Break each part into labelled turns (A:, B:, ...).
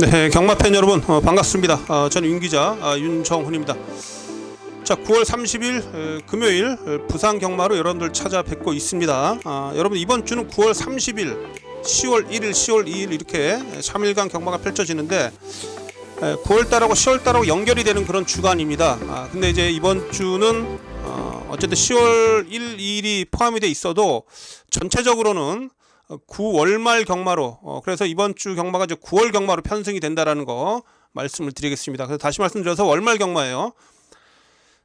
A: 네, 경마팬 여러분 반갑습니다. 저는 윤기자 윤정훈입니다. 자, 9월 30일 금요일 부산 경마로 여러분들 찾아뵙고 있습니다. 여러분 이번 주는 9월 30일, 10월 1일, 10월 2일 이렇게 3일간 경마가 펼쳐지는데 9월달하고 10월달하고 연결이 되는 그런 주간입니다. 근데 이제 이번 주는 어쨌든 10월 1, 2일이 포함이 돼 있어도 전체적으로는 9월 말 경마로 그래서 이번 주 경마가 이제 9월 경마로 편성이 된다라는 거 말씀을 드리겠습니다. 그래서 다시 말씀드려서 월말 경마예요.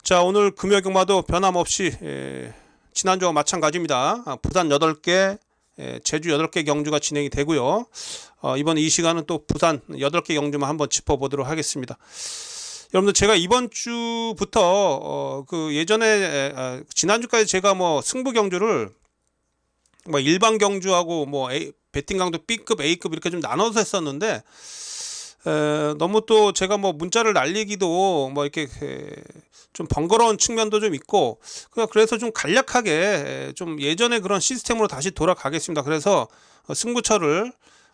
A: 자, 오늘 금요 경마도 변함없이 지난주와 마찬가지입니다. 부산 8개, 제주 8개 경주가 진행이 되고요. 이번 이 시간은 또 부산 8개 경주만 한번 짚어보도록 하겠습니다. 여러분들 제가 이번 주부터 그 예전에 지난주까지 제가 뭐 승부 경주를 뭐 일반 경주하고 뭐 배팅 강도 B급, A급 이렇게 좀 나눠서 했었는데 너무 또 제가 뭐 문자를 날리기도 뭐 이렇게 좀 번거로운 측면도 좀 있고 그래서 좀 간략하게 좀 예전에 그런 시스템으로 다시 돌아가겠습니다. 그래서 승부처를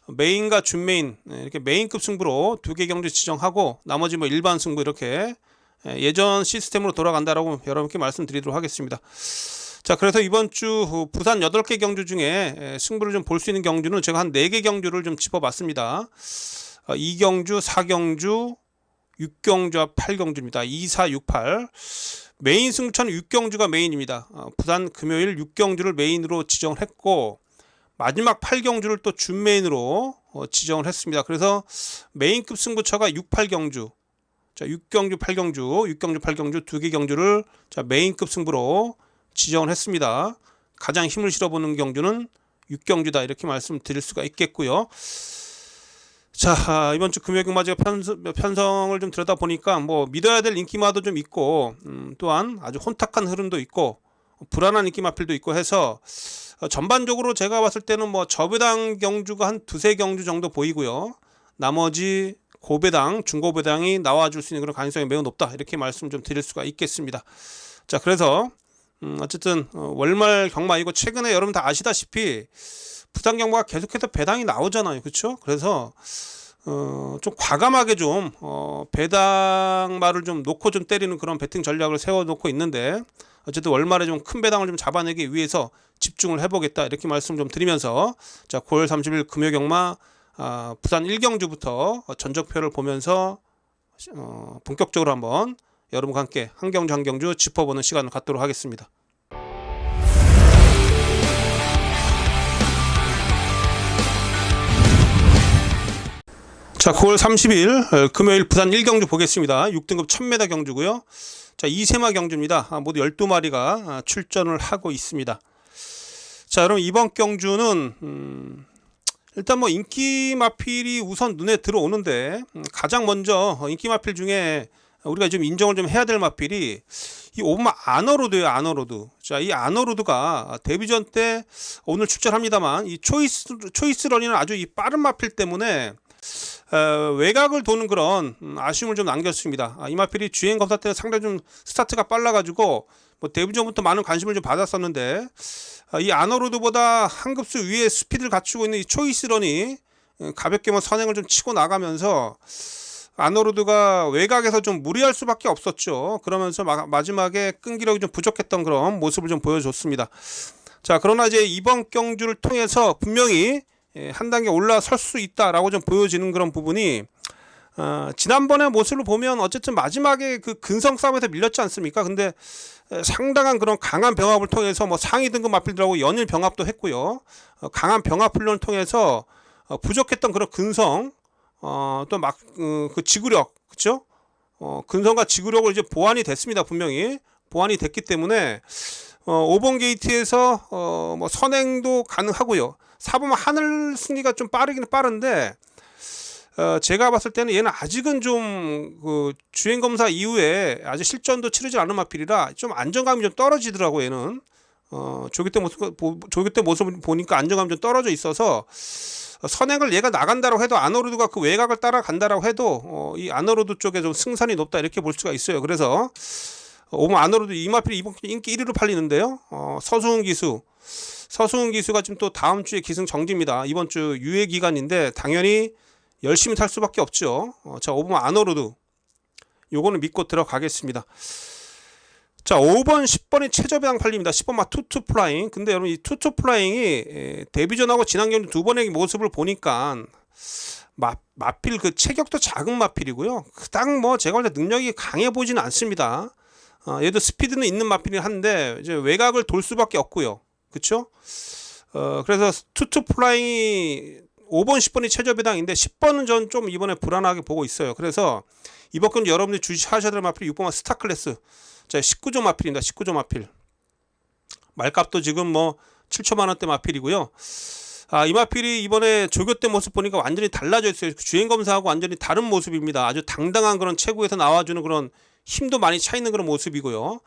A: 메인과 준메인 이렇게 메인급 승부로 2개 경주 지정하고 나머지 뭐 일반 승부 이렇게 예전 시스템으로 돌아간다라고 여러분께 말씀드리도록 하겠습니다. 자, 그래서 이번 주 부산 8개 경주 중에 승부를 좀 볼 수 있는 경주는 제가 한 4개 경주를 좀 짚어봤습니다. 2경주, 4경주, 6경주와 8경주입니다. 2, 4, 6, 8. 메인 승부처는 6경주가 메인입니다. 부산 금요일 6경주를 메인으로 지정을 했고 마지막 8경주를 또 준메인으로 지정을 했습니다. 그래서 메인급 승부처가 6, 8경주. 자, 6경주, 8경주, 6경주, 8경주 2개 경주를 자, 메인급 승부로 지정을 했습니다. 가장 힘을 실어보는 경주는 6경주다 이렇게 말씀드릴 수가 있겠고요. 자, 이번 주 금요 경마 제가 편성을 좀 들여다보니까 뭐 믿어야 될 인기마도 좀 있고 또한 아주 혼탁한 흐름도 있고 불안한 인기마필도 있고 해서 전반적으로 제가 봤을 때는 뭐 저배당 경주가 한 2-3경주 정도 보이고요. 나머지 고배당, 중고배당이 나와줄 수 있는 그런 가능성이 매우 높다 이렇게 말씀 좀 드릴 수가 있겠습니다. 자, 그래서 어쨌든 월말 경마이고 최근에 여러분 다 아시다시피 부산 경마가 계속해서 배당이 나오잖아요. 그렇죠? 그래서 좀 과감하게 좀 배당말을 좀 놓고 좀 때리는 그런 배팅 전략을 세워놓고 있는데 어쨌든 월말에 좀 큰 배당을 좀 잡아내기 위해서 집중을 해보겠다 이렇게 말씀 좀 드리면서 자, 9월 30일 금요 경마 부산 1경주부터 전적표를 보면서 본격적으로 한번 여러분과 함께 한 경주 한 경주 짚어보는 시간을 갖도록 하겠습니다. 자, 9월 30일 금요일 부산 1경주 보겠습니다. 6등급 1000m 경주고요. 자, 2세마 경주입니다. 모두 12마리가 출전을 하고 있습니다. 자, 여러분 이번 경주는 일단 뭐 인기 마필이 우선 눈에 들어오는데 가장 먼저 인기 마필 중에 우리가 좀 인정을 좀 해야 될 마필이 이 오마 아너로드예요. 아너로드. 자, 이 아너로드가 데뷔전 때 오늘 출전합니다만 이 초이스런이는 아주 이 빠른 마필 때문에 외곽을 도는 그런 아쉬움을 좀 남겼습니다. 이 마필이 주행 검사 때 상당히 좀 스타트가 빨라가지고 뭐 데뷔전부터 많은 관심을 좀 받았었는데 이 아너로드보다 한 급수 위에 스피드를 갖추고 있는 이 초이스런이 가볍게 뭐 선행을 좀 치고 나가면서 아너로드가 외곽에서 좀 무리할 수밖에 없었죠. 그러면서 마지막에 끈기력이 좀 부족했던 그런 모습을 좀 보여줬습니다. 자, 그러나 이제 이번 경주를 통해서 분명히 한 단계 올라설 수 있다라고 좀 보여지는 그런 부분이 지난번의 모습을 보면 어쨌든 마지막에 그 근성 싸움에서 밀렸지 않습니까? 근데 상당한 그런 강한 병합을 통해서 뭐 상위 등급 마필들하고 연일 병합도 했고요. 강한 병합 훈련을 통해서 부족했던 그런 근성 또 막 그 지구력, 그렇죠? 근성과 지구력을 이제 보완이 됐습니다. 분명히 보완이 됐기 때문에 5번 게이트에서 뭐 선행도 가능하고요. 4번 하늘 승리가 좀 빠르긴 빠른데 제가 봤을 때는 얘는 아직은 좀 그 주행 검사 이후에 아직 실전도 치르지 않은 마필이라 좀 안정감이 좀 떨어지더라고. 얘는 조기 때 모습을 보니까 안정감이 좀 떨어져 있어서 선행을 얘가 나간다고 해도 아너로드가 그 외곽을 따라간다라고 해도 이 아너로드 쪽에 좀 승산이 높다 이렇게 볼 수가 있어요. 그래서 오면 아너로드 이 마필이 이번 인기 1위로 팔리는데요. 서수훈 기수가 지금 또 다음 주에 기승 정지입니다. 이번 주 유예 기간인데 당연히 열심히 탈 수밖에 없죠. 자, 5번 아너로드 요거는 믿고 들어가겠습니다. 자, 5번 10번이 최저 배당 팔립니다. 10번 막 투투 플라잉. 근데 여러분 이 투투 플라잉이 데뷔전하고 지난 경기 두 번의 모습을 보니까 마필 그 체격도 작은 마필이고요. 그닥 뭐 제가 볼 때 능력이 강해 보지는 않습니다. 얘도 스피드는 있는 마필이긴 한데 이제 외곽을 돌 수밖에 없고요. 그렇죠? 그래서 투투 플라잉이 5번 10번이 최저 배당인데 10번은 전 좀 이번에 불안하게 보고 있어요. 그래서 이번 건 여러분들이 주시하셔야 될 마필이 6번 스타 클래스. 자, 19조 마필입니다. 19조 마필. 말값도 지금 뭐 7천만 원대 마필이고요. 이 마필이 이번에 조교 때 모습 보니까 완전히 달라져 있어요. 주행 검사하고 완전히 다른 모습입니다. 아주 당당한 그런 체구에서 나와주는 그런 힘도 많이 차 있는 그런 모습이고요.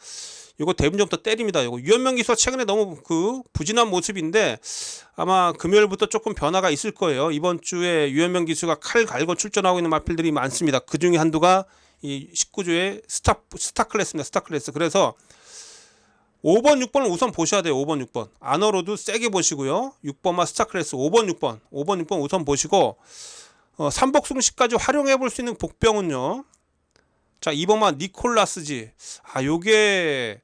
A: 요거 대분전부터 때립니다. 요거 유현명 기수가 최근에 너무 그 부진한 모습인데 아마 금요일부터 조금 변화가 있을 거예요. 이번 주에 유현명 기수가 칼 갈고 출전하고 있는 마필들이 많습니다. 그 중에 한두가 이 19조의 스타 클래스입니다. 스타 클래스. 그래서 5번, 6번을 우선 보셔야 돼요. 5번, 6번. 아너로드 세게 보시고요. 6번만 스타 클래스, 5번, 6번. 5번, 6번 우선 보시고 3복승시까지 활용해 볼 수 있는 복병은요. 자, 2번만 니콜라스지. 요게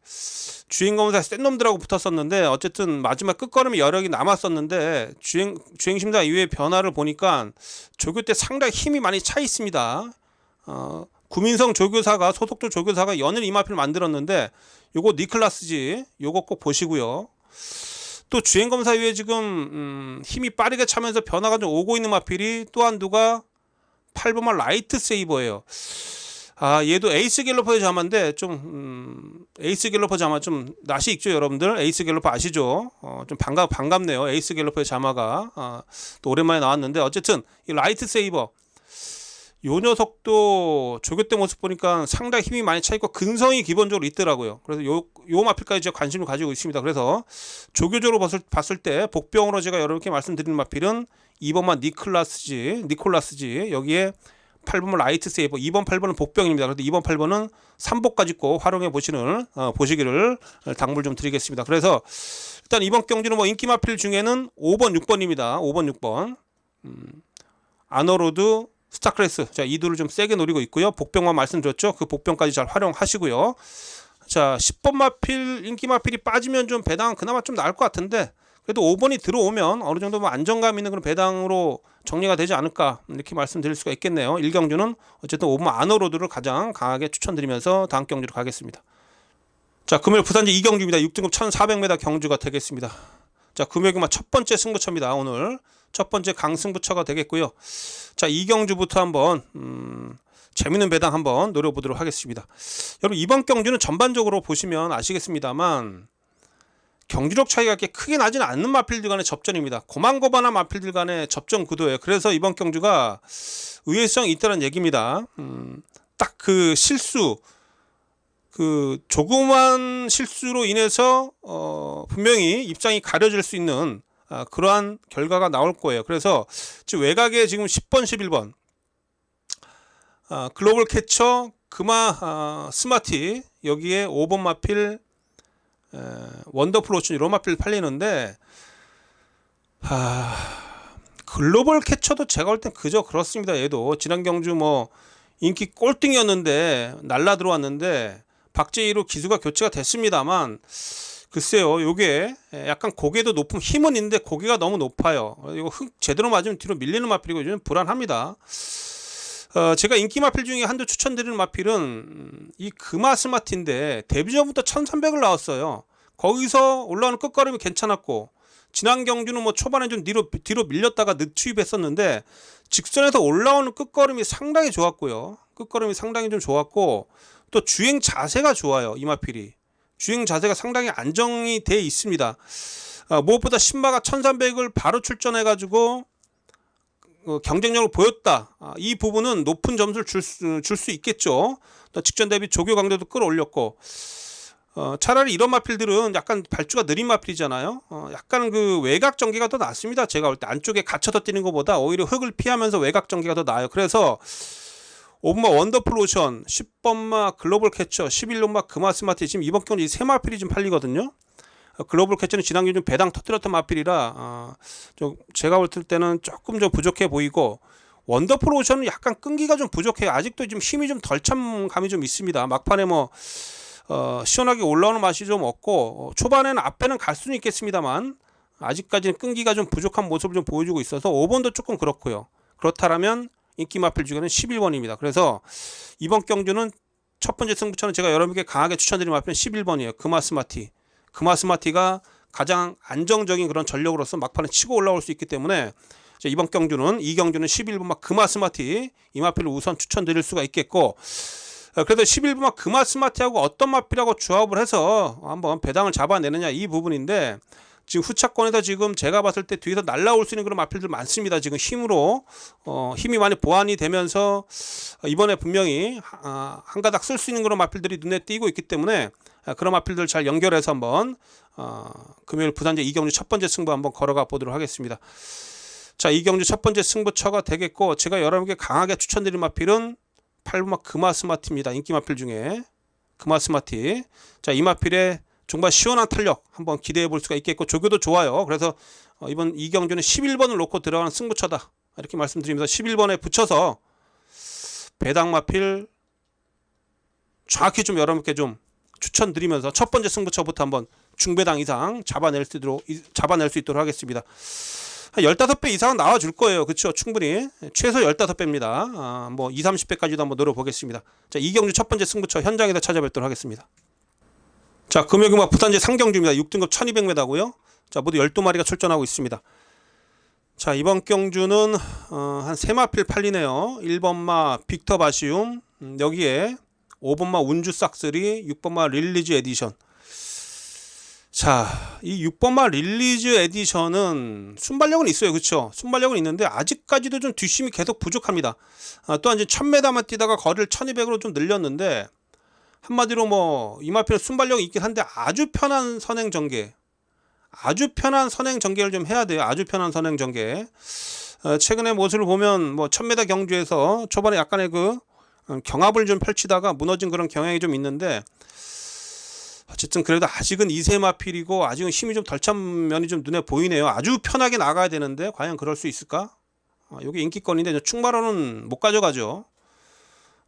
A: 주행검사에서 센 놈들하고 붙었었는데 어쨌든 마지막 끝걸음이 여력이 남았었는데 주행심사 이후에 변화를 보니까 조교 때 상당히 힘이 많이 차 있습니다. 구민성 조교사가 소속조 조교사가 연일 이마필 만들었는데 요거 니클라스지. 요거 꼭 보시고요. 또 주행검사 이후에 지금 힘이 빠르게 차면서 변화가 좀 오고 있는 마필이 또 한두가 8번만 라이트 세이버예요. 얘도 에이스 갤러퍼의 자마인데 좀 에이스 갤러퍼 자마 좀 낯이 익죠 여러분들. 에이스 갤러퍼 아시죠? 좀 반갑네요. 에이스 갤러퍼의 자마가 또 오랜만에 나왔는데 어쨌든 이 라이트 세이버 요 녀석도 조교 때 모습 보니까 상당히 힘이 많이 차 있고 근성이 기본적으로 있더라고요. 그래서 요 마필까지 제가 관심을 가지고 있습니다. 그래서 조교적으로 봤을 때 복병으로 제가 여러분께 말씀드리는 마필은 2번만 니콜라스지 여기에 8번은 라이트 세이버, 2번 8번은 복병입니다. 그래서 2번 8번은 3복까지 꼭 활용해 보시기를 당부를 좀 드리겠습니다. 그래서 일단 이번 경주는 뭐 인기 마필 중에는 5번 6번입니다. 5번 6번 아너로드 스타클래스. 자, 이 둘을 좀 세게 노리고 있고요. 복병만 말씀드렸죠. 그 복병까지 잘 활용하시고요. 자, 10번 마필, 인기 마필이 빠지면 좀 배당은 그나마 좀 나을 것 같은데 그래도 5번이 들어오면 어느 정도 뭐 안정감 있는 그런 배당으로 정리가 되지 않을까 이렇게 말씀드릴 수가 있겠네요. 1경주는 어쨌든 5번 아너로드를 가장 강하게 추천드리면서 다음 경주로 가겠습니다. 자, 금요일 부산지 2경주입니다. 6등급 1400m 경주가 되겠습니다. 자, 금요일만 첫 번째 승부처입니다. 오늘 첫 번째 강승부처가 되겠고요. 자, 2경주부터 한번 재밌는 배당 한번 노려보도록 하겠습니다. 여러분 이번 경주는 전반적으로 보시면 아시겠습니다만 경주력 차이가 그렇게 크게 나지는 않는 마필들 간의 접전입니다. 고만고만한 마필들 간의 접전 구도예요. 그래서 이번 경주가 의외성이 있다는 얘기입니다. 딱 그 실수, 그 조그만 실수로 인해서 분명히 입장이 가려질 수 있는 그러한 결과가 나올 거예요. 그래서 지금 외곽에 지금 10번, 11번 글로벌 캐쳐, 금화 스마티 여기에 5번 마필 원더풀 오션 이런 마필 팔리는데 글로벌 캐쳐도 제가 볼 땐 그저 그렇습니다. 얘도 지난 경주 뭐 인기 꼴등이었는데 날라 들어왔는데 박재희로 기수가 교체가 됐습니다만 글쎄요, 요게 약간 고개도 높은 힘은 있는데 고개가 너무 높아요. 이거 제대로 맞으면 뒤로 밀리는 마필이고 요즘 불안합니다. 제가 인기 마필 중에 한두 추천드리는 마필은 이 금화 스마트인데 데뷔전부터 1300을 나왔어요. 거기서 올라오는 끝걸음이 괜찮았고 지난 경주는 뭐 초반에 좀 뒤로 밀렸다가 늦추입했었는데 직선에서 올라오는 끝걸음이 상당히 좋았고요. 끝걸음이 상당히 좀 좋았고 또 주행 자세가 좋아요. 이 마필이 주행 자세가 상당히 안정이 돼 있습니다. 무엇보다 신마가 1300을 바로 출전해 가지고 경쟁력을 보였다. 이 부분은 높은 점수를 줄 수 있겠죠. 또 직전 대비 조교 강도도 끌어올렸고 차라리 이런 마필들은 약간 발주가 느린 마필이잖아요. 약간 그 외곽 전개가 더 낫습니다. 제가 볼 때 안쪽에 갇혀서 뛰는 것보다 오히려 흙을 피하면서 외곽 전개가 더 나아요. 그래서 5번마 원더풀 오션, 10번마 글로벌 캐쳐, 11번마 금화 스마트 지금 이번 경기 세 마필이 좀 팔리거든요. 글로벌 캐쳐는 지난 경기 좀 배당 터뜨렸던 마필이라 좀 제가 볼 때는 조금 좀 부족해 보이고 원더풀 오션은 약간 끈기가 좀 부족해요. 아직도 좀 힘이 좀 덜 찬 감이 좀 있습니다. 막판에 뭐 시원하게 올라오는 맛이 좀 없고 초반에는 앞에는 갈 수는 있겠습니다만 아직까지는 끈기가 좀 부족한 모습을 좀 보여주고 있어서 5번도 조금 그렇고요. 그렇다면 인기 마필 중에는 11번입니다. 그래서 이번 경주는 첫 번째 승부처는 제가 여러분께 강하게 추천드리는 마필은 11번이에요. 금화스마티. 금화스마티가 가장 안정적인 그런 전력으로서 막판에 치고 올라올 수 있기 때문에 이번 경주는 이 경주는 11번마 금화스마티 이 마필을 우선 추천드릴 수가 있겠고, 그래도 11번마 금화스마티하고 어떤 마필하고 조합을 해서 한번 배당을 잡아내느냐 이 부분인데, 지금 후차권에서 지금 제가 봤을 때 뒤에서 날라올 수 있는 그런 마필들 많습니다. 지금 힘으로 힘이 많이 보완이 되면서 이번에 분명히 한 가닥 쓸 수 있는 그런 마필들이 눈에 띄고 있기 때문에 그런 마필들 잘 연결해서 한번 금요일 부산제 이경주 첫 번째 승부 한번 걸어가 보도록 하겠습니다. 자, 이경주 첫 번째 승부처가 되겠고, 제가 여러분께 강하게 추천드린 마필은 8번마 금화스마티입니다. 인기 마필 중에 금화스마티. 자, 이 마필의 정말 시원한 탄력 한번 기대해 볼 수가 있겠고, 조교도 좋아요. 그래서 이번 이경주는 11번을 놓고 들어가는 승부처다 이렇게 말씀드리면서 11번에 붙여서 배당 마필 정확히 좀 여러분께 좀 추천드리면서 첫 번째 승부처부터 한번 중배당 이상 잡아낼 수 있도록 하겠습니다. 한 15배 이상은 나와줄 거예요. 그렇죠? 충분히 최소 15배입니다. 뭐 20, 30배까지도 한번 노려보겠습니다. 자, 이경주 첫 번째 승부처 현장에서 찾아뵙도록 하겠습니다. 자, 금요일막 부산제 상경주입니다. 6등급 1200m고요. 자, 모두 12마리가 출전하고 있습니다. 자, 이번 경주는 한 3마필 팔리네요. 1번마 빅터 바시움, 여기에 5번마 운주 싹쓸이, 6번마 릴리즈 에디션. 자, 이 6번마 릴리즈 에디션은 순발력은 있어요. 그렇죠? 순발력은 있는데 아직까지도 좀 뒷심이 계속 부족합니다. 또한 이제 1000m만 뛰다가 거리를 1200으로 좀 늘렸는데, 한마디로 뭐 이 마필은 순발력이 있긴 한데 아주 편한 선행 전개, 아주 편한 선행 전개를 좀 해야 돼요. 아주 편한 선행 전개. 최근의 모습을 보면 뭐 1000m 경주에서 초반에 약간의 그 경합을 좀 펼치다가 무너진 그런 경향이 좀 있는데, 어쨌든 그래도 아직은 2세 마필이고 아직은 힘이 좀 덜 찬 면이 좀 눈에 보이네요. 아주 편하게 나가야 되는데 과연 그럴 수 있을까? 이게 인기권인데 충마로는 못 가져가죠.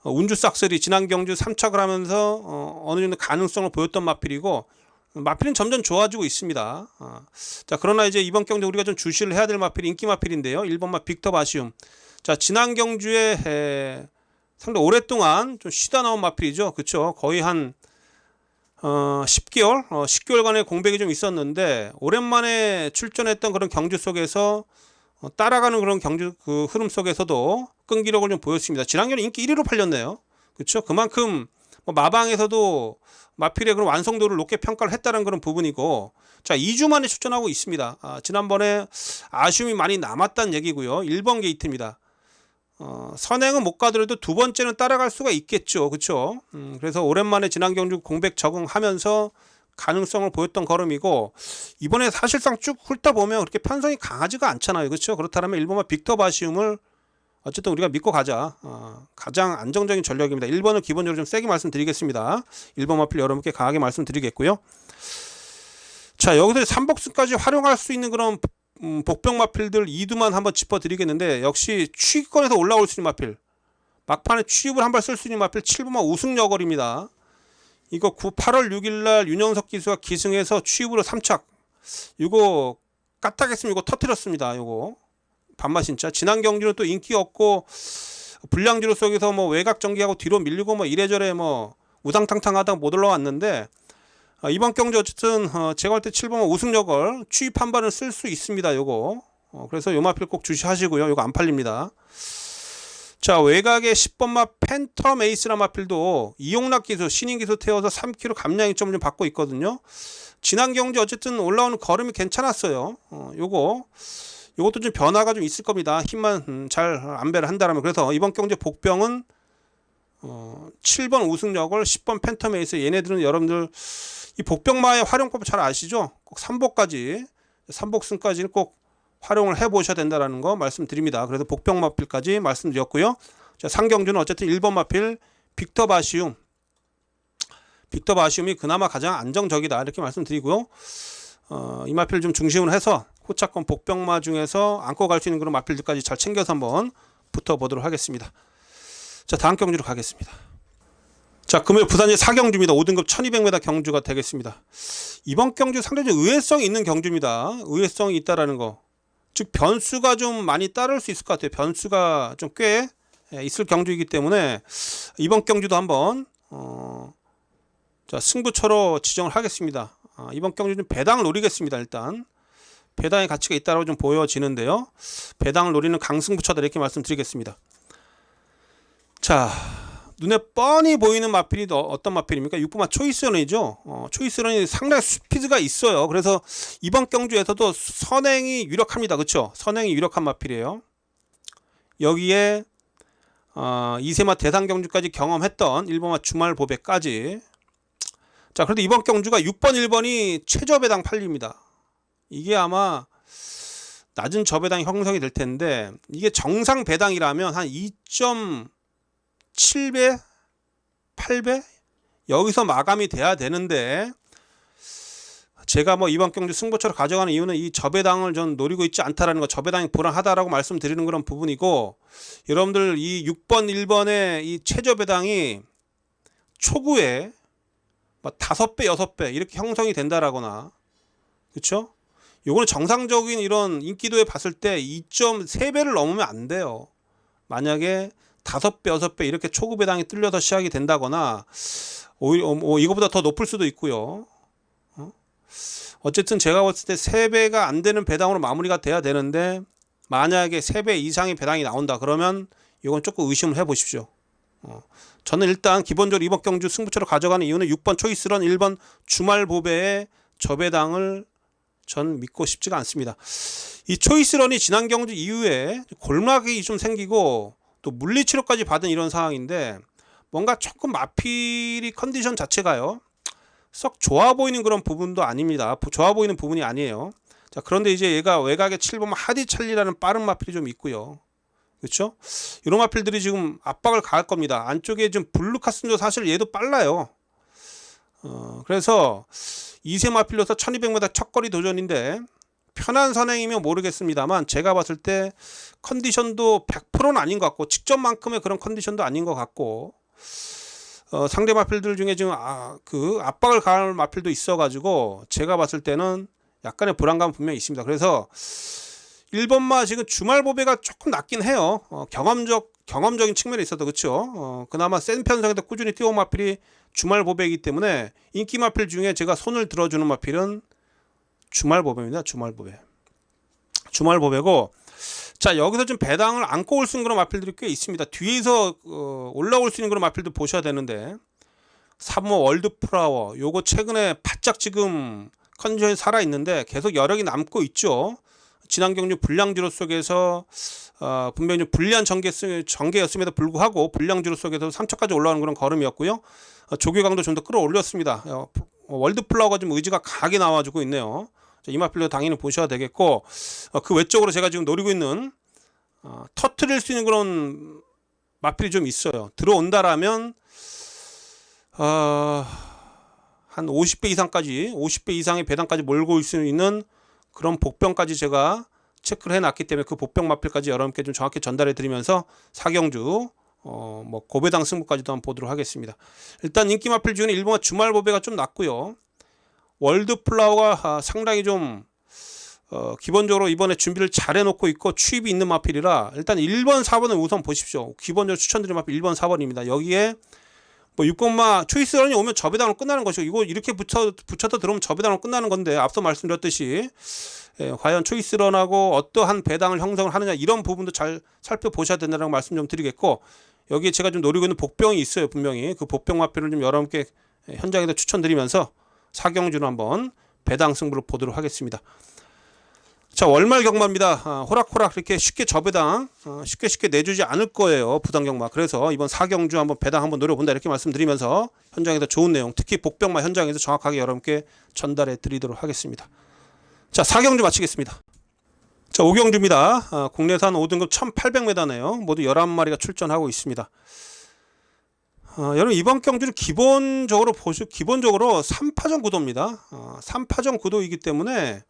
A: 운주 싹쓸이 지난 경주 3착을 하면서 어느 정도 가능성을 보였던 마필이고, 마필은 점점 좋아지고 있습니다. 자, 그러나 이제 이번 경주 우리가 좀 주시를 해야 될 마필이 인기 마필인데요. 1번마 빅터 바시움. 자, 지난 경주에 상당히 오랫동안 좀 쉬다 나온 마필이죠. 그렇죠? 거의 한 10개월간의 공백이 좀 있었는데, 오랜만에 출전했던 그런 경주 속에서 따라가는 그런 경주 그 흐름 속에서도 끈기력을 좀 보였습니다. 지난번에 인기 1위로 팔렸네요. 그렇죠? 그만큼 뭐 마방에서도 마필의 그런 완성도를 높게 평가를 했다는 그런 부분이고, 자, 2주 만에 출전하고 있습니다. 지난번에 아쉬움이 많이 남았다는 얘기고요. 1번 게이트입니다. 선행은 못 가더라도 두 번째는 따라갈 수가 있겠죠. 그렇죠? 그래서 오랜만에 지난 경주 공백 적응하면서 가능성을 보였던 걸음이고, 이번에 사실상 쭉 훑어보면 그렇게 편성이 강하지가 않잖아요. 그렇죠? 그렇다면 1번마 빅터 바시움을 어쨌든 우리가 믿고 가자. 가장 안정적인 전력입니다. 1번을 기본적으로 좀 세게 말씀드리겠습니다. 1번 마필 여러분께 강하게 말씀드리겠고요. 자, 여기서 3복수까지 활용할 수 있는 그런 복병 마필들 2두만 한번 짚어드리겠는데, 역시 취입권에서 올라올 수 있는 마필, 막판에 취입을 한 발 쓸 수 있는 마필 7번마 우승여걸입니다. 이거 8월 6일날 윤영석 기수가 기승해서 취입으로 3착, 이거 까딱했으면 이거 터뜨렸습니다. 이거 반마신짜. 지난 경주는 또 인기 없고 불량지로 속에서 뭐 외곽 전개하고 뒤로 밀리고 뭐 이래저래 뭐 우당탕탕하다 못 올라왔는데, 이번 경주 어쨌든 제가 볼 때 7번 우승여걸 취입 한 발은 쓸 수 있습니다. 요거 그래서 요 마필 꼭 주시하시고요. 요거 안 팔립니다. 자, 외곽에 10번마 팬텀 에이스라 마필도 이용락 기수 신인 기수 태워서 3km 감량 이점을 좀 받고 있거든요. 지난 경주 어쨌든 올라오는 걸음이 괜찮았어요. 요것도 좀 변화가 좀 있을 겁니다. 힘만 잘 안배를 한다라면. 그래서 이번 경주 복병은 7번 우승여걸, 10번 팬텀 에이스, 얘네들은 여러분들 이 복병마의 활용법 잘 아시죠? 꼭 3복까지 3복승까지는 꼭 활용을 해보셔야 된다는 거 말씀드립니다. 그래서 복병 마필까지 말씀드렸고요. 자, 상경주는 어쨌든 1번 마필 빅터 바시움. 빅터 바시움이 그나마 가장 안정적이다 이렇게 말씀드리고요. 이 마필을 좀 중심으로 해서 호차권 복병마 중에서 안고 갈 수 있는 그런 마필들까지 잘 챙겨서 한번 붙어보도록 하겠습니다. 자, 다음 경주로 가겠습니다. 자, 금요일 부산시 4경주입니다. 5등급 1200m 경주가 되겠습니다. 이번 경주 상당히 의외성이 있는 경주입니다. 의외성이 있다라는 거, 즉 변수가 좀 많이 따를 수 있을 것 같아요. 변수가 좀 꽤 있을 경주이기 때문에 이번 경주도 한번 자, 승부처로 지정을 하겠습니다. 이번 경주 좀 배당을 노리겠습니다. 일단 배당의 가치가 있다고 좀 보여지는데요. 배당을 노리는 강승부처다 이렇게 말씀드리겠습니다. 자, 눈에 뻔히 보이는 마필이 어떤 마필입니까? 6번마 초이스런이죠. 초이스런이 상당히 스피드가 있어요. 그래서 이번 경주에서도 선행이 유력합니다. 그렇죠? 선행이 유력한 마필이에요. 여기에 2세마 대상 경주까지 경험했던 1번마 주말 보배까지. 자, 그래도 이번 경주가 6번 1번이 최저 배당 팔립니다. 이게 아마 낮은 저배당 형성이 될 텐데, 이게 정상 배당이라면 한 2.7배 8배 여기서 마감이 돼야 되는데, 제가 뭐 이번 경주 승부처로 가져가는 이유는 이 저배당을 전 노리고 있지 않다라는 거, 저배당이 불안하다라고 말씀드리는 그런 부분이고, 여러분들 이 6번 1번의 이 최저 배당이 초구에 5배 6배 이렇게 형성이 된다라거나, 그렇죠? 요거는 정상적인 이런 인기도에 봤을 때 2.3배를 넘으면 안 돼요. 만약에 5배 6배 이렇게 초구 배당이 뚫려서 시작이 된다거나, 오히려 이거보다 더 높을 수도 있고요. 어쨌든 제가 봤을 때 3배가 안 되는 배당으로 마무리가 돼야 되는데, 만약에 3배 이상의 배당이 나온다 그러면 이건 조금 의심을 해 보십시오. 저는 일단 기본적으로 이번 경주 승부처로 가져가는 이유는 6번 초이스런 1번 주말 보배의 저배당을 전 믿고 싶지가 않습니다. 이 초이스런이 지난 경주 이후에 골막이 좀 생기고 또 물리치료까지 받은 이런 상황인데, 뭔가 조금 마필이 컨디션 자체가요 썩 좋아 보이는 그런 부분도 아닙니다. 좋아 보이는 부분이 아니에요. 자, 그런데 이제 얘가 외곽에 7번 하디찰리라는 빠른 마필이 좀 있고요. 그렇죠? 이런 마필들이 지금 압박을 가할 겁니다. 안쪽에 좀 블루카슨도 사실 얘도 빨라요. 그래서 2세 마필로서 1200m 첫거리 도전인데, 편한 선행이면 모르겠습니다만 제가 봤을 때 컨디션도 100%는 아닌 것 같고, 직전만큼의 그런 컨디션도 아닌 것 같고, 상대 마필들 중에 지금 그 압박을 가할 마필도 있어가지고 제가 봤을 때는 약간의 불안감은 분명히 있습니다. 그래서 1번마 지금 주말 보배가 조금 낮긴 해요. 경험적인 측면에 있어도 그렇죠. 그나마 센 편성에도 꾸준히 뛰어온 마필이 주말 보배이기 때문에 인기 마필 중에 제가 손을 들어주는 마필은 주말 보배입니다. 주말 보배고, 자, 여기서 좀 배당을 안고 올 수 있는 그런 마필들이 꽤 있습니다. 뒤에서 올라올 수 있는 그런 마필도 보셔야 되는데, 3호 월드 플라워 요거 최근에 바짝 지금 컨디션이 살아 있는데 계속 여력이 남고 있죠. 지난 경주 불량지로 속에서 분명히 좀 불리한 전개였음에도 불구하고 불량지로 속에서 3차까지 올라오는 그런 걸음이었고요. 조교강도 좀 더 끌어올렸습니다. 월드 플라워가 좀 의지가 강하게 나와주고 있네요. 이 마필도 당연히 보셔야 되겠고, 그 외적으로 제가 지금 노리고 있는 터트릴 수 있는 그런 마필이 좀 있어요. 들어온다라면 한 50배 이상의 배당까지 몰고 올 수 있는 그런 복병까지 제가 체크를 해놨기 때문에 그 복병 마필까지 여러분께 좀 정확히 전달해 드리면서 4경주 뭐 고배당 승부까지도 한번 보도록 하겠습니다. 일단 인기 마필 중에 1번가 주말 보배가 좀 낮고요. 월드 플라워가 상당히 좀 기본적으로 이번에 준비를 잘 해놓고 있고 추입이 있는 마필이라, 일단 1번 4번을 우선 보십시오. 기본적으로 추천드리는 마필 1번 4번입니다. 여기에 뭐 6번마 초이스런이 오면 저배당으로 끝나는 것이고, 이거 이렇게 붙여서 들어오면 저배당으로 끝나는 건데, 앞서 말씀드렸듯이 과연 초이스런하고 어떠한 배당을 형성을 하느냐, 이런 부분도 잘 살펴보셔야 된다는 말씀 좀 드리겠고, 여기에 제가 좀 노리고 있는 복병이 있어요. 분명히 그 복병 마필을 좀 여러분께 현장에서 추천드리면서 4경주로 한번 배당 승부를 보도록 하겠습니다. 자, 월말 경마입니다. 호락호락 이렇게 쉽게 저배당 쉽게 내주지 않을 거예요. 부당 경마. 그래서 이번 4경주 한번 배당 한번 노려본다 이렇게 말씀드리면서 현장에서 좋은 내용, 특히 복병마 현장에서 정확하게 여러분께 전달해 드리도록 하겠습니다. 자, 4경주 마치겠습니다. 자, 5경주입니다. 국내산 5등급 1800m네요. 모두 11마리가 출전하고 있습니다. 여러분, 이번 경주는 기본적으로 3파전 구도입니다. 3파전 구도이기 때문에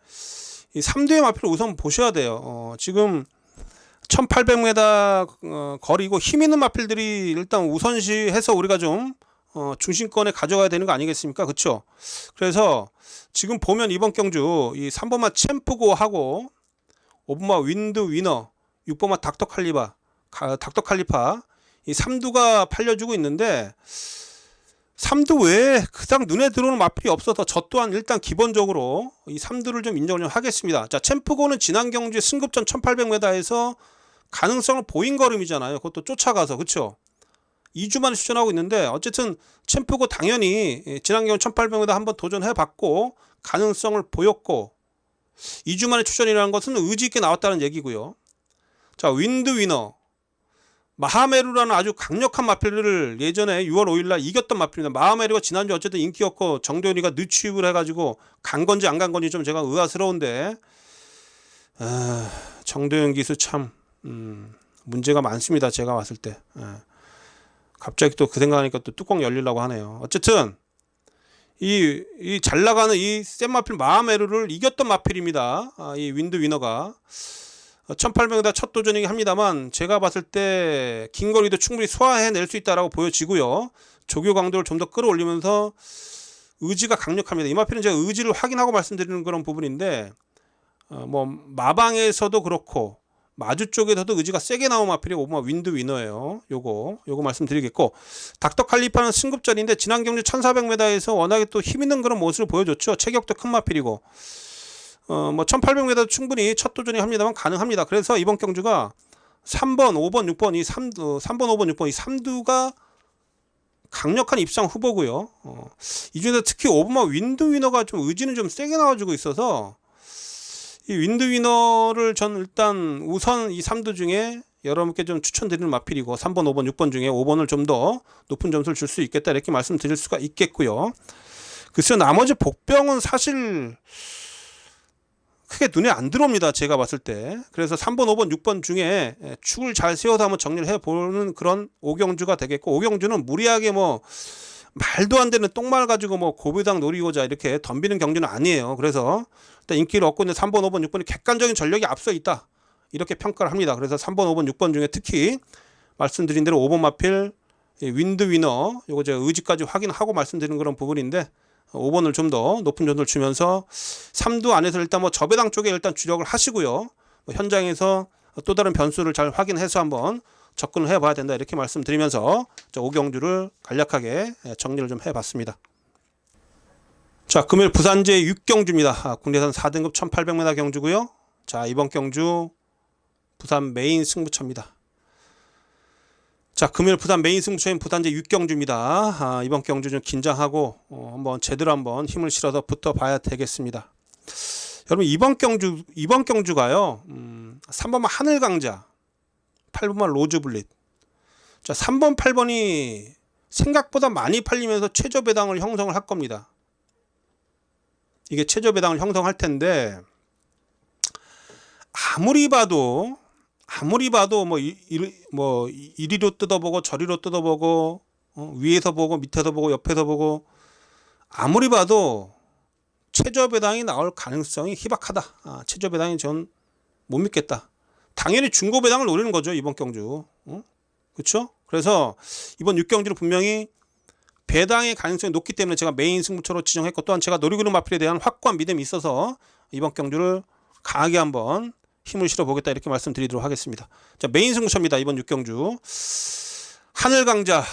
A: 이 3대의 마필을 우선 보셔야 돼요. 지금 1800m 거리고 힘 있는 마필들이 일단 우선시해서 우리가 좀 중심권에 가져가야 되는 거 아니겠습니까? 그렇죠? 그래서 지금 보면 이번 경주 이 3번마 챔프고하고 5번마 윈드 위너, 6번마 닥터 칼리파 이 3두가 팔려주고 있는데 3두 외에 그닥 눈에 들어오는 마필이 없어서 저 또한 일단 기본적으로 이 3두를 좀 인정을 좀 하겠습니다. 자, 챔프고는 지난 경주에 승급전 1800m에서 가능성을 보인 걸음이잖아요. 그것도 쫓아가서 그렇죠? 2주 만에 출전하고 있는데 어쨌든 챔프고 당연히 지난 경주 1800m 한번 도전해봤고 가능성을 보였고 2주 만에 출전이라는 것은 의지 있게 나왔다는 얘기고요. 자, 윈드 위너 마하메루라는 아주 강력한 마필을 예전에 6월 5일날 이겼던 마필입니다. 마하메루가 지난주 어쨌든 인기였고 정도현이가 늦취입을 해가지고 간 건지 안 간 건지 좀 제가 의아스러운데 정도현 기수 참 문제가 많습니다. 제가 봤을 때 갑자기 또 그 생각하니까 또 뚜껑 열리려고 하네요. 어쨌든 이 잘 나가는 이 센 마필 마하메루를 이겼던 마필입니다. 이 윈드 위너가 1800m 첫 도전이긴 합니다만 제가 봤을 때 긴 거리도 충분히 소화해낼 수 있다라고 보여지고요. 조교 강도를 좀 더 끌어올리면서 의지가 강력합니다. 이 마필은 제가 의지를 확인하고 말씀드리는 그런 부분인데 뭐 마방에서도 그렇고 마주 쪽에서도 의지가 세게 나온 마필이 5번 윈드 위너예요. 요거 말씀드리겠고 닥터 칼리파는 승급전인데 지난 경주 1400m에서 워낙에 또 힘있는 그런 모습을 보여줬죠. 체격도 큰 마필이고 뭐 1800m 충분히 첫 도전이 합니다만 가능합니다. 그래서 이번 경주가 3번, 5번, 6번 이 3번, 5번, 6번 이 3두가 강력한 입상 후보고요. 이 중에서 특히 5번만 윈드 위너가 좀 의지는 좀 세게 나와주고 있어서 이 윈드 위너를 전 일단 우선 이 3두 중에 여러분께 좀 추천드리는 마필이고 3번, 5번, 6번 중에 5번을 좀 더 높은 점수를 줄 수 있겠다 이렇게 말씀드릴 수가 있겠고요. 글쎄요, 나머지 복병은 사실 크게 눈에 안 들어옵니다. 제가 봤을 때. 그래서 3번, 5번, 6번 중에 축을 잘 세워서 한번 정리를 해보는 그런 오경주가 되겠고 오경주는 무리하게 뭐 말도 안 되는 똥말 가지고 뭐 고배당 노리고자 이렇게 덤비는 경주는 아니에요. 그래서 일단 인기를 얻고 있는 3번, 5번, 6번이 객관적인 전력이 앞서 있다. 이렇게 평가를 합니다. 그래서 3번, 5번, 6번 중에 특히 말씀드린 대로 5번 마필 윈드 위너 요거 제가 의지까지 확인하고 말씀드리는 그런 부분인데 5번을 좀 더 높은 점수를 주면서 3두 안에서 일단 뭐 저배당 쪽에 일단 주력을 하시고요. 뭐 현장에서 또 다른 변수를 잘 확인해서 한번 접근을 해봐야 된다 이렇게 말씀드리면서 오경주를 간략하게 정리를 좀 해봤습니다. 자, 금요일 부산제 6경주입니다. 국내산 4등급 1800m 경주고요. 자, 이번 경주 부산 메인 승부처입니다. 자, 금요일 부산 메인 승부처인 부산제 6경주입니다. 이번 경주 좀 긴장하고 한번 제대로 한번 힘을 실어서 붙어봐야 되겠습니다. 여러분 이번 경주가요. 3번만 하늘강자, 8번만 로즈블릿. 자, 3번, 8번이 생각보다 많이 팔리면서 최저 배당을 형성을 할 겁니다. 이게 최저 배당을 형성할 텐데 아무리 봐도 뭐 이리로 뜯어보고 저리로 뜯어보고 위에서 보고 밑에서 보고 옆에서 보고 아무리 봐도 최저 배당이 나올 가능성이 희박하다. 최저 배당이 전 못 믿겠다. 당연히 중고 배당을 노리는 거죠. 이번 경주. 그렇죠? 그래서 이번 6경주로 분명히 배당의 가능성이 높기 때문에 제가 메인 승부처로 지정했고 또한 제가 노리고 있는 마필에 대한 확고한 믿음이 있어서 이번 경주를 강하게 한번 힘을 실어보겠다 이렇게 말씀드리도록 하겠습니다. 자, 메인 승부처입니다. 이번 6경주 하늘강자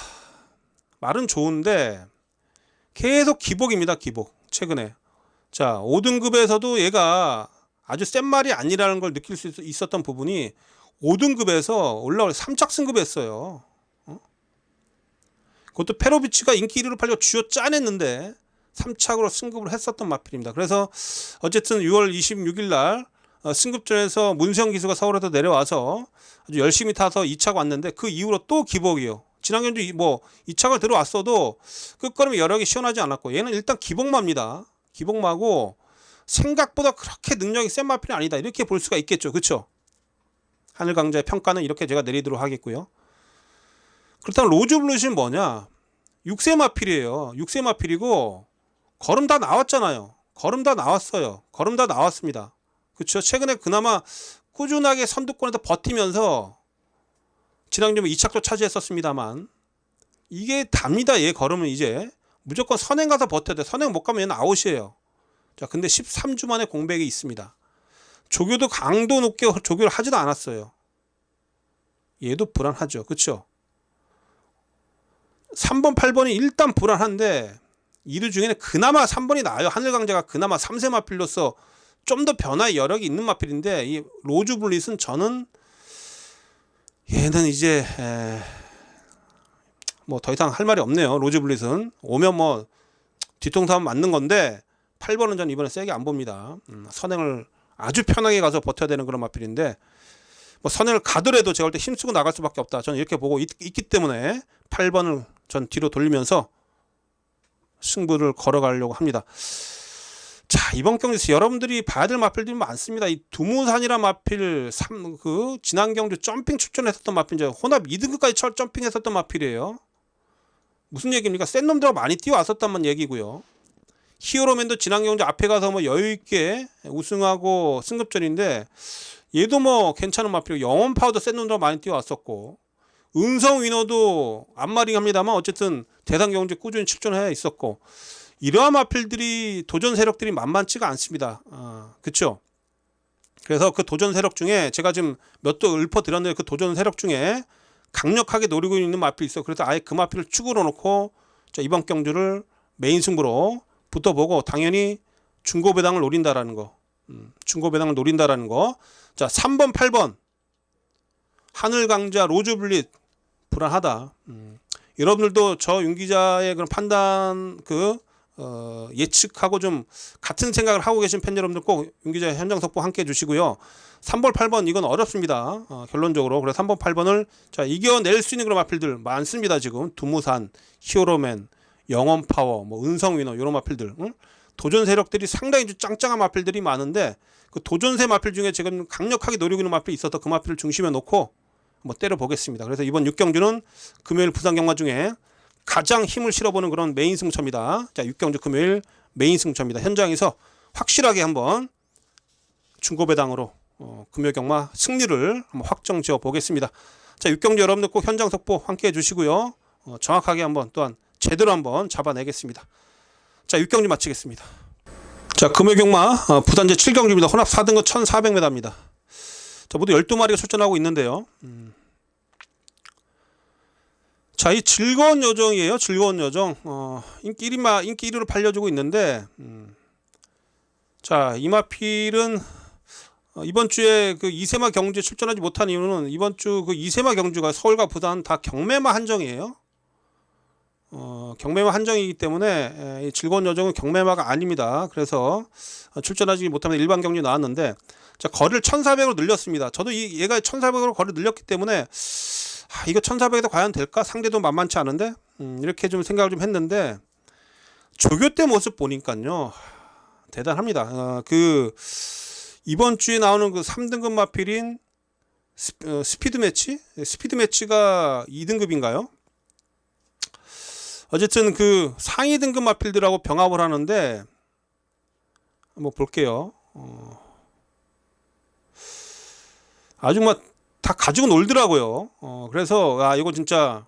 A: 말은 좋은데 계속 기복입니다. 기복 최근에. 자, 5등급에서도 얘가 아주 센 말이 아니라는 걸 느낄 수 있었던 부분이 5등급에서 올라올 3착 승급했어요. 그것도 페로비치가 인기 1위로 팔려 쥐어 짜냈는데 3착으로 승급을 했었던 마필입니다. 그래서 어쨌든 6월 26일 날 승급전에서 문세영 기수가 서울에서 내려와서 아주 열심히 타서 2착 왔는데 그 이후로 또 기복이요. 지난 경주 뭐 2착을 들어왔어도 끝걸음이 여력이 시원하지 않았고 얘는 일단 기복마입니다. 기복마고 생각보다 그렇게 능력이 센 마필이 아니다. 이렇게 볼 수가 있겠죠. 그렇죠? 하늘강자의 평가는 이렇게 제가 내리도록 하겠고요. 그렇다면 로즈블루시는 뭐냐? 6세 마필이에요. 6세 마필이고 걸음 다 나왔잖아요. 걸음 다 나왔어요. 걸음 다 나왔습니다. 그렇죠? 최근에 그나마 꾸준하게 선두권에서 버티면서 지난주에 2착도 차지했었습니다만 이게 답니다. 얘 걸으면 이제 무조건 선행 가서 버텨야 돼. 선행 못 가면 얘는 아웃이에요. 자, 근데 13주 만에 공백이 있습니다. 조교도 강도 높게 조교를 하지도 않았어요. 얘도 불안하죠. 그렇죠? 3번, 8번이 일단 불안한데 이두 중에는 그나마 3번이 나아요. 하늘강자가 그나마 3세 마필로서 좀 더 변화의 여력이 있는 마필인데 이 로즈 블릿은 저는 얘는 이제 뭐 더 이상 할 말이 없네요. 로즈 블릿은 오면 뭐 뒤통수 하면 맞는 건데 8번은 전 이번에 세게 안 봅니다. 선행을 아주 편하게 가서 버텨야 되는 그런 마필인데 뭐 선행을 가더라도 제가 볼 때 힘쓰고 나갈 수밖에 없다. 저는 이렇게 보고 있기 때문에 8번을 전 뒤로 돌리면서 승부를 걸어가려고 합니다. 자, 이번 경기에서 여러분들이 봐야 될 마필들이 많습니다. 이 두무산이란 마필, 지난 경주 점핑 출전했었던 마필, 혼합 2등급까지 점핑했었던 마필이에요. 무슨 얘기입니까? 센 놈들하고 많이 뛰어왔었단 얘기고요. 히어로맨도 지난 경주 앞에 가서 뭐 여유있게 우승하고 승급전인데 얘도 뭐 괜찮은 마필이고, 영원 파워도 센 놈들하고 많이 뛰어왔었고, 은성 위너도 앞마링 합니다만 어쨌든 대상 경주에 꾸준히 출전해 있었고, 이러한 마필들이 도전 세력들이 만만치가 않습니다. 그쵸? 그래서 그 도전 세력 중에 제가 지금 몇 도 읊어드렸는데 그 도전 세력 중에 강력하게 노리고 있는 마필이 있어. 그래서 아예 그 마필을 축으로 놓고 자, 이번 경주를 메인 승부로 붙어보고 당연히 중고배당을 노린다라는 거. 중고배당을 노린다라는 거. 자, 3번, 8번. 하늘강자, 로즈블릿 불안하다. 여러분들도 저 윤기자의 그런 판단 예측하고 좀 같은 생각을 하고 계신 팬 여러분들 꼭 윤기자 현장 속보 함께 해주시고요. 3번, 8번 이건 어렵습니다. 결론적으로. 그래서 3번, 8번을 자 이겨낼 수 있는 그런 마필들 많습니다. 지금 두무산, 히어로맨, 영원파워, 뭐 은성위너 이런 마필들. 도전 세력들이 상당히 짱짱한 마필들이 많은데 그 도전세 마필 중에 지금 강력하게 노리고 있는 마필이 있어서 그 마필을 중심에 놓고 한번 때려보겠습니다. 그래서 이번 6경주는 금요일 부산 경마 중에 가장 힘을 실어보는 그런 메인 승부처입니다. 자, 6경주 금요일 메인 승부처입니다. 현장에서 확실하게 한번 중고배당으로 금요 경마 승리를 한번 확정 지어 보겠습니다. 자, 6경주 여러분들 꼭 현장 속보 함께 해주시고요. 정확하게 한번 또한 제대로 한번 잡아내겠습니다. 자, 6경주 마치겠습니다. 자, 금요 경마 부산 제7경주입니다. 혼합 4등급 1400m입니다. 자, 모두 12마리가 출전하고 있는데요. 자, 이 즐거운 여정이에요. 즐거운 여정. 인기 1위로 팔려주고 있는데, 자, 이 마필은 이번 주에 그 이세마 경주에 출전하지 못한 이유는 이번 주 그 이세마 경주가 서울과 부산 다 경매마 한정이에요. 경매마 한정이기 때문에 이 즐거운 여정은 경매마가 아닙니다. 그래서 출전하지 못하면 일반 경주 나왔는데, 자, 거리를 1400으로 늘렸습니다. 저도 얘가 1400으로 거리를 늘렸기 때문에 이거 1400에도 과연 될까? 상대도 만만치 않은데 이렇게 좀 생각을 좀 했는데 조교 때 모습 보니까요 대단합니다. 그 이번 주에 나오는 그 3등급 마필인 스피드 매치가 2등급인가요? 어쨌든 그 상위 등급 마필들하고 병합을 하는데 한번 볼게요. 아주 막 다 가지고 놀더라고요. 그래서 이거 진짜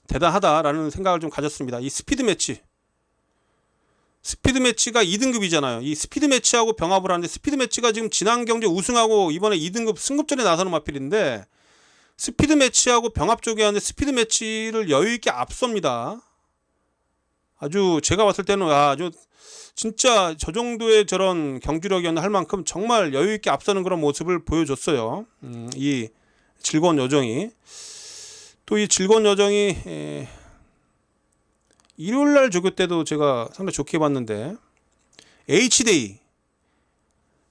A: 대단하다라는 생각을 좀 가졌습니다. 이 스피드 매치가 2등급이잖아요. 이 스피드 매치하고 병합을 하는데 스피드 매치가 지금 지난 경제 우승하고 이번에 2등급 승급전에 나서는 마필인데 스피드 매치하고 병합 쪽에 하는데 스피드 매치를 여유있게 앞섭니다. 아주 제가 봤을 때는 아주 진짜 저 정도의 저런 경주력이었나 할 만큼 정말 여유있게 앞서는 그런 모습을 보여줬어요. 이 즐거운 여정이. 또 이 즐거운 여정이 일요일날 조교 때도 제가 상당히 좋게 봤는데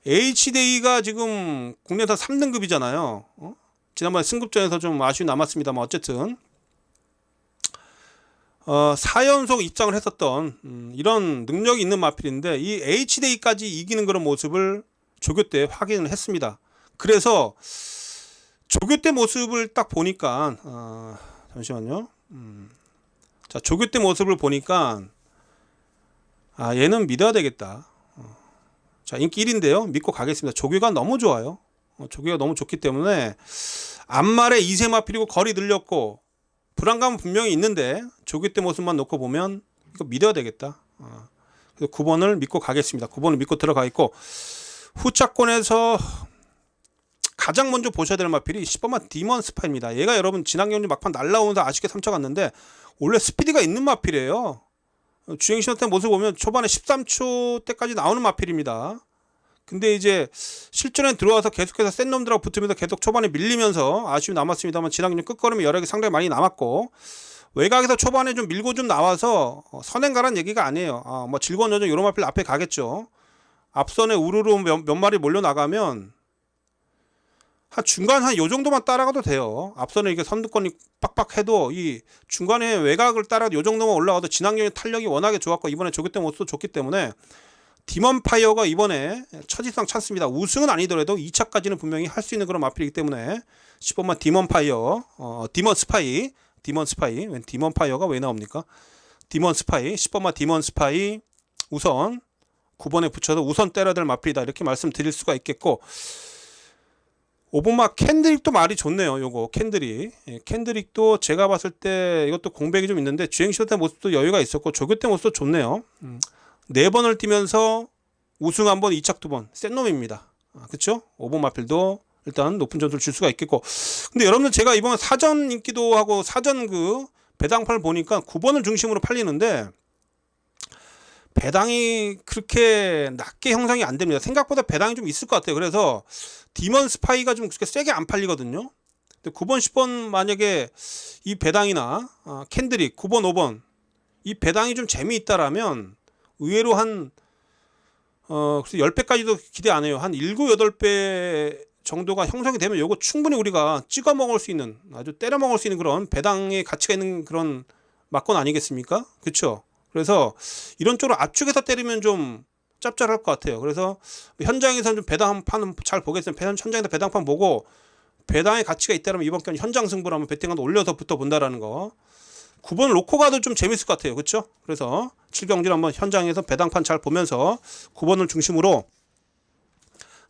A: H데이가 지금 국내에서 3등급이잖아요. 지난번에 승급전에서 좀 아쉬움이 남았습니다만 어쨌든 4연속 입장을 했었던 이런 능력이 있는 마필인데 이 H데이까지 이기는 그런 모습을 조교 때 확인을 했습니다. 그래서 조교 때 모습을 딱 보니까 잠시만요. 자, 조교 때 모습을 보니까 얘는 믿어야 되겠다. 자, 인기 1인데요. 믿고 가겠습니다. 조교가 너무 좋아요. 조교가 너무 좋기 때문에 앞말에 2세 마필이고 거리 늘렸고 불안감은 분명히 있는데 조교 때 모습만 놓고 보면 이거 믿어야 되겠다. 그래서 9번을 믿고 가겠습니다. 9번을 믿고 들어가 있고 후차권에서 가장 먼저 보셔야 될 마필이 10번만 디먼 스파입니다. 얘가 여러분 지난 경주 막판 날라오면서 아쉽게 3차 갔는데 원래 스피드가 있는 마필이에요. 주행 신호 때 모습 보면 초반에 13초 때까지 나오는 마필입니다. 근데 이제 실전에 들어와서 계속해서 센 놈들하고 붙으면서 계속 초반에 밀리면서 아쉬움이 남았습니다만 지난 경주 끝걸음이 여력이 상당히 많이 남았고 외곽에서 초반에 좀 밀고 좀 나와서 선행 가란 얘기가 아니에요. 뭐 즐거운 여정 이런 마필 앞에 가겠죠. 앞선에 우르르 몇 마리 몰려 나가면 한 중간 한 요 정도만 따라가도 돼요. 앞선에 이게 선두권이 빡빡해도 이 중간에 외곽을 따라도 요 정도만 올라가도 지난경에 탄력이 워낙에 좋았고 이번에 조교 때 모습도 좋기 때문에 디먼 파이어가 이번에 첫이상 찬스입니다. 우승은 아니더라도 2차까지는 분명히 할 수 있는 그런 마필이기 때문에 10번만 디먼 파이어, 디먼 스파이, 웬 디먼 파이어가 왜 나옵니까? 디먼 스파이, 10번만 디먼 스파이 우선 9번에 붙여서 우선 때려야 될 마필이다 이렇게 말씀드릴 수가 있겠고 5번마 캔드릭도 말이 좋네요. 요거 캔드릭. 캔드릭도 제가 봤을 때 이것도 공백이 좀 있는데 주행시도 때 모습도 여유가 있었고 조교 때 모습도 좋네요. 4번을 뛰면서 우승 1번, 2착 2번 센 놈입니다. 그쵸? 5번 마필도 일단 높은 점수를 줄 수가 있겠고 근데 여러분들 제가 이번 사전 인기도 하고 사전 그 배당판을 보니까 9번을 중심으로 팔리는데 배당이 그렇게 낮게 형성이 안 됩니다. 생각보다 배당이 좀 있을 것 같아요. 그래서 디먼 스파이가 좀 그렇게 세게 안 팔리거든요. 근데 9번, 10번 만약에 이 배당이나 캔드릭 9번, 5번 이 배당이 좀 재미있다라면 의외로 한 10배까지도 기대 안 해요. 한 7, 8배 정도가 형성이 되면 요거 충분히 우리가 찍어 먹을 수 있는 아주 때려 먹을 수 있는 그런 배당의 가치가 있는 그런 막건 아니겠습니까? 그렇죠? 그래서 이런 쪽으로 압축해서 때리면 좀 짭짤할 것 같아요. 그래서 현장에서는 좀 배당판은 잘 보겠습니다. 현장에서 배당판 보고 배당의 가치가 있다면 이번 건 현장 승부를 한번 배팅한도 올려서 붙어본다라는 거. 9번 놓고 가도 좀 재밌을 것 같아요. 그렇죠? 그래서 7경주를 한번 현장에서 배당판 잘 보면서 9번을 중심으로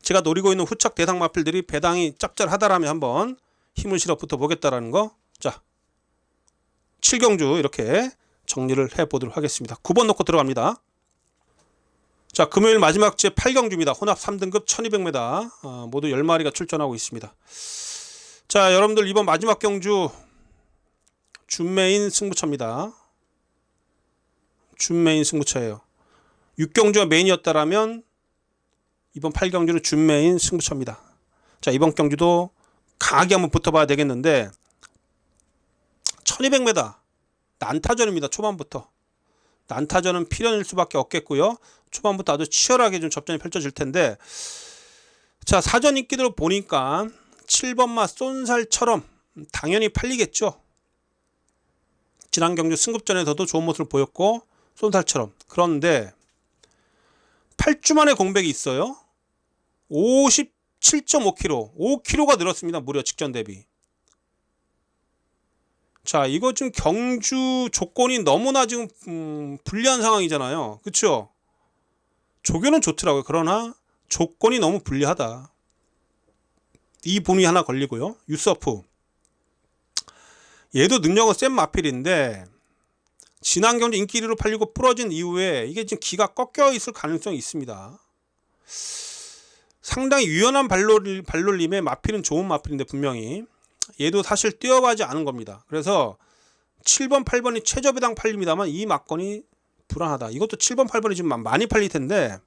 A: 제가 노리고 있는 후착 대상 마필들이 배당이 짭짤하다라면 한번 힘을 실어 붙어보겠다라는 거. 자, 7경주 이렇게 정리를 해보도록 하겠습니다. 9번 놓고 들어갑니다. 자, 금요일 마지막 제 8경주입니다. 혼합 3등급 1200m 모두 10마리가 출전하고 있습니다. 자, 여러분들 이번 마지막 경주 준메인 승부처입니다. 준메인 승부처예요. 6경주가 메인이었다라면 이번 8경주는 준메인 승부처입니다. 자, 이번 경주도 강하게 한번 붙어봐야 되겠는데 1200m 난타전입니다. 초반부터 난타전은 필연일 수밖에 없겠고요. 초반부터 아주 치열하게 좀 접전이 펼쳐질 텐데 자, 사전 인기들 보니까 7번마 쏜살처럼 당연히 팔리겠죠. 지난 경주 승급전에서도 좋은 모습을 보였고 쏜살처럼. 그런데 8주 만에 공백이 있어요. 57.5kg 5kg가 늘었습니다. 무려 직전 대비. 자, 이거 지금 경주 조건이 너무나 지금 불리한 상황이잖아요. 그쵸? 조교는 좋더라고요. 그러나 조건이 너무 불리하다. 이 분이 하나 걸리고요. 유서프 얘도 능력은 센 마필인데 지난 경주 인기 1위로 팔리고 부러진 이후에 이게 지금 기가 꺾여 있을 가능성이 있습니다. 상당히 유연한 발놀림의 마필은 좋은 마필인데 분명히 얘도 사실 뛰어가지 않은 겁니다. 그래서 7번, 8번이 최저배당 팔립니다만 이 막건이 불안하다. 이것도 7번, 8번이 지금 많이 팔릴 텐데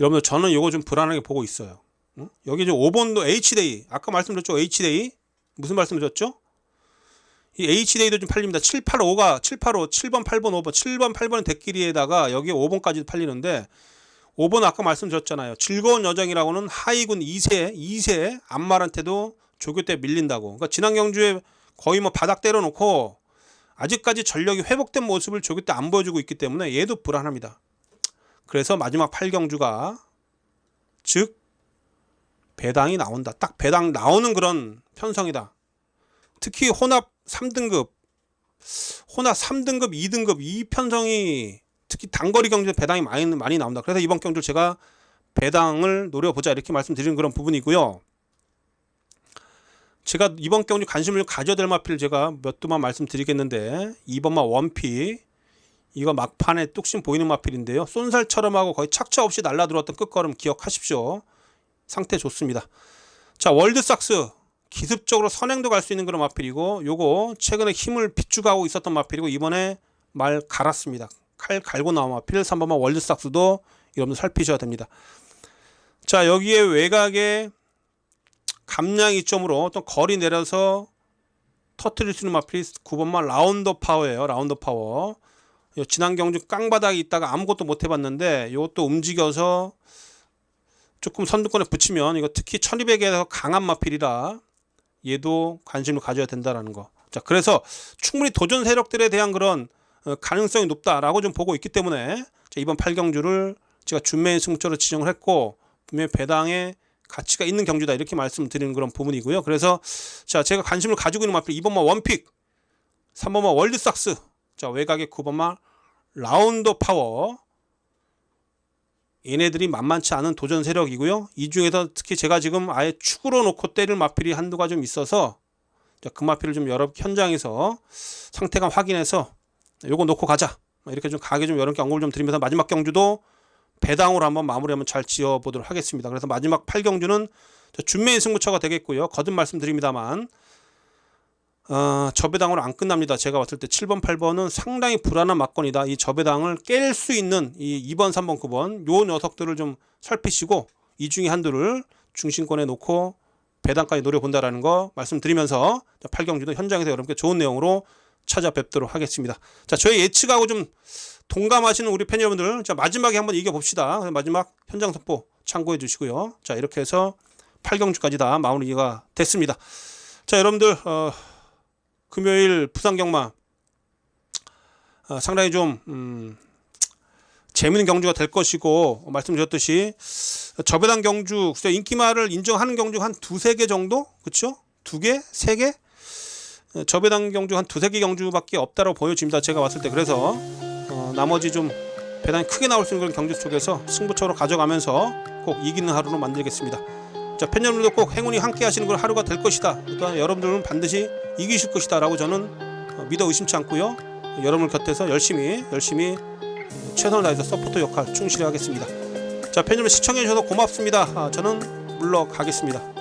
A: 여러분들 저는 이거 좀 불안하게 보고 있어요. 여기 이제 5번도 H데이 아까 말씀드렸죠. H데이 무슨 말씀드렸죠? 이 H데이도 좀 팔립니다. 785가 785, 7번, 8번, 5번 7번, 8번은 대끼리에다가 여기 5번까지도 팔리는데 5번 아까 말씀드렸잖아요. 즐거운 여정이라고는 하이군 2세 안말한테도 조교 때 밀린다고. 그러니까 지난 경주에 거의 뭐 바닥 때려놓고 아직까지 전력이 회복된 모습을 조교 때 안 보여주고 있기 때문에 얘도 불안합니다. 그래서 마지막 8경주가 즉 배당이 나온다. 딱 배당 나오는 그런 편성이다. 특히 혼합 3등급, 2등급 이 편성이 특히 단거리 경주 배당이 많이 나옵니다. 그래서 이번 경주 제가 배당을 노려보자 이렇게 말씀드리는 그런 부분이고요. 제가 이번 경주 관심을 가져야 될 마필 제가 몇 두만 말씀드리겠는데 2번마 원피 이거 막판에 뚝심 보이는 마필인데요. 쏜살처럼 하고 거의 착차 없이 날라들어왔던 끝걸음 기억하십시오. 상태 좋습니다. 자, 월드삭스 기습적으로 선행도 갈 수 있는 그런 마필이고 요거 최근에 힘을 비축하고 있었던 마필이고 이번에 말 갈았습니다. 칼 갈고 나온 마필 3번마 월드삭스도 여러분들 살피셔야 됩니다. 자, 여기에 외곽에 감량 이점으로 또 거리 내려서 터트릴 수 있는 마필이 9번마 라운더 파워예요. 라운더 파워. 지난 경주 깡바닥에 있다가 아무것도 못 해봤는데 이것도 움직여서 조금 선두권에 붙이면 이거 특히 1200에서 강한 마필이라 얘도 관심을 가져야 된다라는 거. 자, 그래서 충분히 도전 세력들에 대한 그런 가능성이 높다라고 좀 보고 있기 때문에 이번 8경주를 제가 준매인 승부처로 지정을 했고 분명히 배당에 가치가 있는 경주다 이렇게 말씀드리는 그런 부분이고요. 그래서 자, 제가 관심을 가지고 있는 마필 2번마 원픽, 3번마 월드삭스, 자, 외곽에 9번마 라운더 파워. 얘네들이 만만치 않은 도전 세력이고요. 이 중에서 특히 제가 지금 아예 축으로 놓고 때릴 마필이 한두가 좀 있어서 자, 그 마필을 좀 여러 현장에서 상태감 확인해서 요거 놓고 가자 이렇게 좀 가게 좀 여러분께 언급을 좀 드리면서 마지막 경주도 배당으로 한번 마무리하면 잘 지어보도록 하겠습니다. 그래서 마지막 8경주는 준매인 승부처가 되겠고요. 거듭 말씀드립니다만 저배당으로 안 끝납니다. 제가 봤을 때 7번 8번은 상당히 불안한 막건이다. 이 저배당을 깰 수 있는 이 2번 3번 9번 요 녀석들을 좀 살피시고 이 중에 한두를 중심권에 놓고 배당까지 노려본다라는 거 말씀드리면서 8경주도 현장에서 여러분께 좋은 내용으로 찾아뵙도록 하겠습니다. 자, 저희 예측하고 좀 동감하시는 우리 팬 여러분들, 자, 마지막에 한번 이겨봅시다. 마지막 현장 속보 참고해 주시고요. 자, 이렇게 해서 8경주까지 다 마무리가 됐습니다. 자, 여러분들 금요일 부산 경마 상당히 좀 재미있는 경주가 될 것이고 말씀드렸듯이 저배당 경주 인기마를 인정하는 경주 한 두세 개 정도, 그렇죠? 두 개, 세 개 저배당 경주 한 두세 개 경주밖에 없다고 보여집니다. 제가 봤을 때. 그래서 나머지 좀 배당이 크게 나올 수 있는 그런 경주 속에서 승부처로 가져가면서 꼭 이기는 하루로 만들겠습니다. 자, 팬 여러분들도 꼭 행운이 함께 하시는 그런 하루가 될 것이다. 또한 여러분들은 반드시 이기실 것이다 라고 저는 믿어 의심치 않고요. 여러분들 곁에서 열심히 최선을 다해서 서포터 역할 충실히 하겠습니다. 자, 팬 여러분 시청해 주셔서 고맙습니다. 저는 물러가겠습니다.